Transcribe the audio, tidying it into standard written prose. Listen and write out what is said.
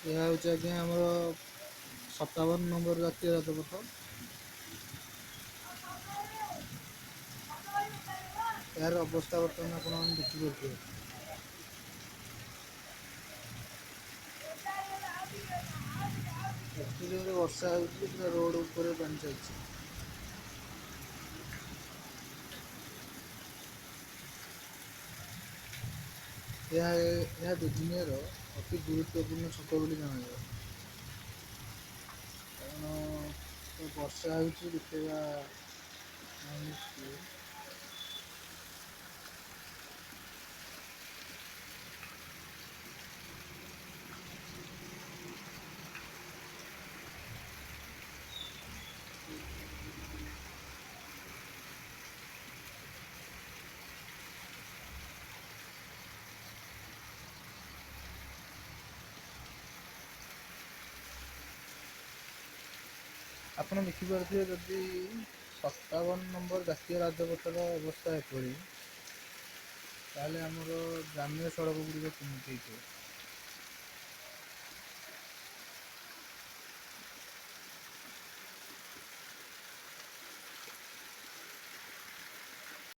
ଏହା ହେଉଛି ଆଜ୍ଞା ଆମର 57 ନମ୍ବର ଜାତୀୟ ରାଜପଥ। ଏହାର ଅବସ୍ଥା ବର୍ତ୍ତମାନ ଆପଣମାନେ ଦେଖିପାରୁଥିବେ। ଏତେ ଜୋରେ ବର୍ଷା ହେଉଛି ପୁରା ରୋଡ଼ ଉପରେ ପାଣି ଚାଲିଛି। ଏହା ବେଜିଂର ଅତି ଗୁରୁତ୍ୱପୂର୍ଣ୍ଣ ଛକ ବୋଲି ଜଣାଯାଏ। କାରଣ ବର୍ଷା ହେଉଛି ଦେଖିବା ଆପଣ ଦେଖିପାରୁଥିବେ ଯଦି 57 ନମ୍ବର ଜାତୀୟ ରାଜପଥର ଅବସ୍ଥା ଏପରି, ତାହେଲେ ଆମର ଗ୍ରାମ୍ୟ ସଡ଼କ ଗୁଡ଼ିକ କେମିତି ହେଇଥିବ।